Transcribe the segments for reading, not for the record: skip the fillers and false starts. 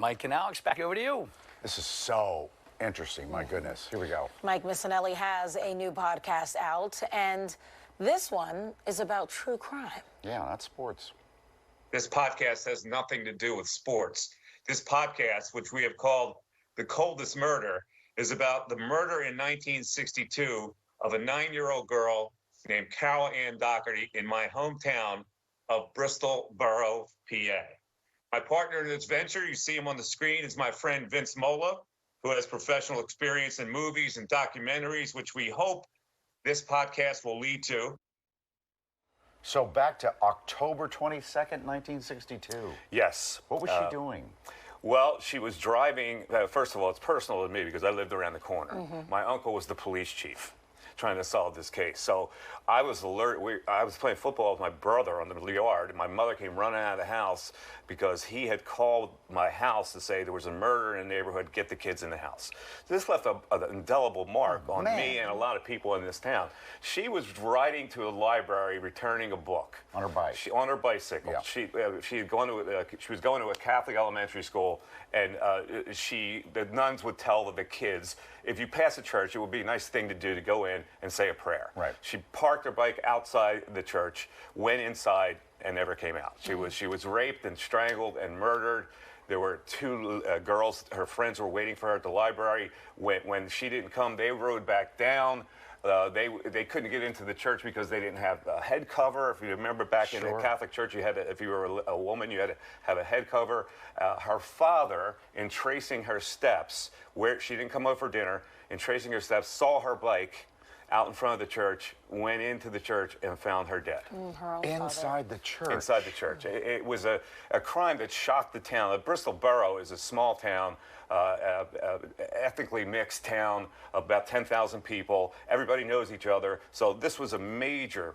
Mike and Alex, back over to you. This is so interesting. My goodness. Here we go. Mike Missanelli has a new podcast out, and this one is about true crime. Yeah, not sports. This podcast has nothing to do with sports. This podcast, which we have called The Coldest Murder, is about the murder in 1962 of a 9-year-old girl named Carol Ann Doherty in my hometown of Bristol Borough, PA. My partner in this venture, you see him on the screen, is my friend Vince Mola, who has professional experience in movies and documentaries, which we hope this podcast will lead to. So back to October 22nd, 1962. Yes. What was she doing? Well, she was driving. First of all, it's personal to me because I lived around the corner. My uncle was the police chief trying to solve this case. So I was alert. I was playing football with my brother on the yard, and my mother came running out of the house because he had called my house to say there was a murder in the neighborhood, get the kids in the house. So this left an indelible mark on me and a lot of people in this town. She was riding to a library, returning a book. On her bike. On her bicycle. Yeah. She was going to a Catholic elementary school, and the nuns would tell the kids, if you pass a church, it would be a nice thing to do to go in and say a prayer. Right. She parked her bike outside the church, went inside, and never came out. She was raped and strangled and murdered. There were two girls, her friends were waiting for her at the library. When she didn't come, they rode back down. They couldn't get into the church because they didn't have a head cover. If you remember back in the Catholic Church, you had to, if you were a woman, you had to have a head cover. Her father, in tracing her steps, where she didn't come over for dinner, in tracing her steps, saw her bike out in front of the church, went into the church, and found her dead. Inside the church? Inside the church. It was a crime that shocked the town. Bristol Borough is a small town, ethnically mixed town, about 10,000 people. Everybody knows each other. So this was a major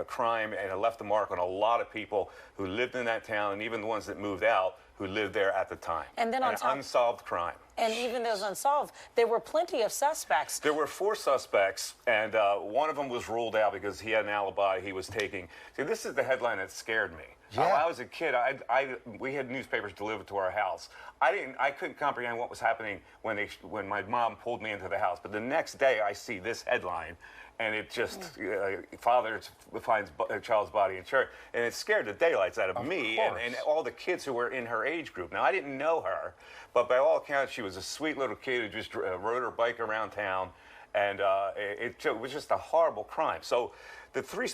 crime, and it left a mark on a lot of people who lived in that town, and even the ones that moved out who lived there at the time. And then on top, unsolved crime. And even those unsolved, there were plenty of suspects. There were 4 suspects, and one of them was ruled out because he had an alibi he was taking. See, this is the headline that scared me. Yeah. When I was a kid, we had newspapers delivered to our house. I couldn't comprehend what was happening when my mom pulled me into the house. But the next day, I see this headline, and it just father finds a child's body in church, and it scared the daylights out of me and all the kids who were in her age group. Now I didn't know her, but by all accounts, she was a sweet little kid who just rode her bike around town, and it was just a horrible crime. So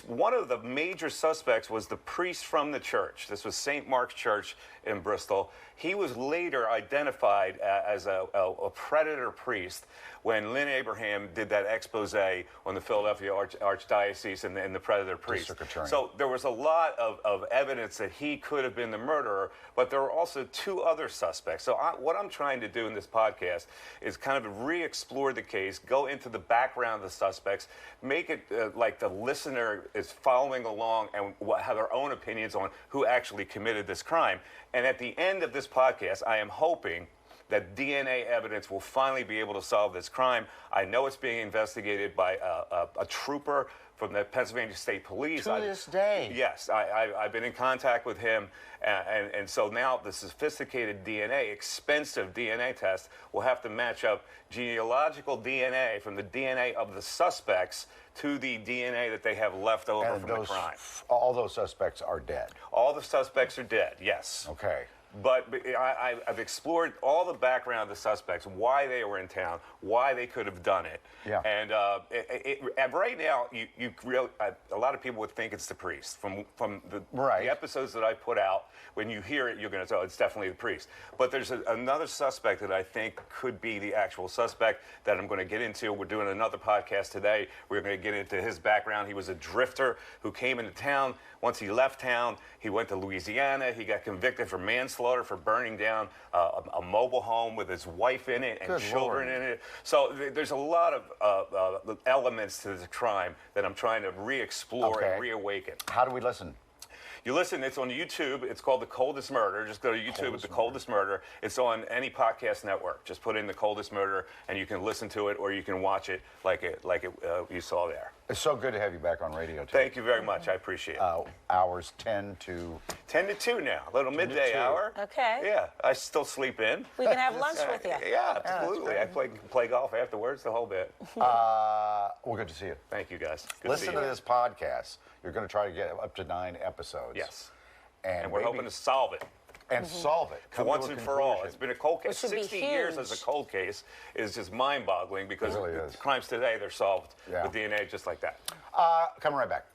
one of the major suspects was the priest from the church. This was St. Mark's Church in Bristol. He was later identified as a predator priest when Lynn Abraham did that expose on the Philadelphia Archdiocese and the predator priest. So there was a lot of evidence that he could have been the murderer, but there were also 2 other suspects. So what I'm trying to do in this podcast is kind of re-explore the case, go into the background of the suspects, make it like the listener is following along and have their own opinions on who actually committed this crime. And at the end of this podcast, I am hoping that DNA evidence will finally be able to solve this crime. I know it's being investigated by a trooper from the Pennsylvania State Police. To this day? Yes, I've been in contact with him, and so now the sophisticated DNA, expensive DNA test will have to match up genealogical DNA from the DNA of the suspects to the DNA that they have left over from the crime. All those suspects are dead? All the suspects are dead, yes. Okay. But I've explored all the background of the suspects, why they were in town, why they could have done it. Yeah. And right now, a lot of people would think it's the priest. From the episodes that I put out, when you hear it, you're going to say, oh, it's definitely the priest. But there's another suspect that I think could be the actual suspect that I'm going to get into. We're doing another podcast today. We're going to get into his background. He was a drifter who came into town. Once he left town, he went to Louisiana. He got convicted for manslaughter for burning down a mobile home with his wife in it and children in it. So there's a lot of elements to the crime that I'm trying to re-explore and reawaken. How do we listen? You listen, it's on YouTube. It's called The Coldest Murder. Just go to YouTube at The Coldest Murder. It's on any podcast network. Just put in The Coldest Murder, and you can listen to it or you can watch it like you saw there. It's so good to have you back on radio, too. Thank you very much. I appreciate it. Hours 10 to... 10 to 2 now, a little midday 2. hour. Okay. Yeah, I still sleep in. We can have lunch with you. Yeah, absolutely. I play golf afterwards, the whole bit. Well, good to see you. Thank you, guys. Good Listen to to see you. this podcast. You're going to try to get up to 9 episodes. Yes. And We're maybe- hoping to solve it. And solve it. For Come to once a and for all. conclusion. It's been a cold case. Which would be 60 years as a huge. cold case is just mind-boggling because It really is. crimes today, they're solved Yeah. with DNA just like that. Coming right back.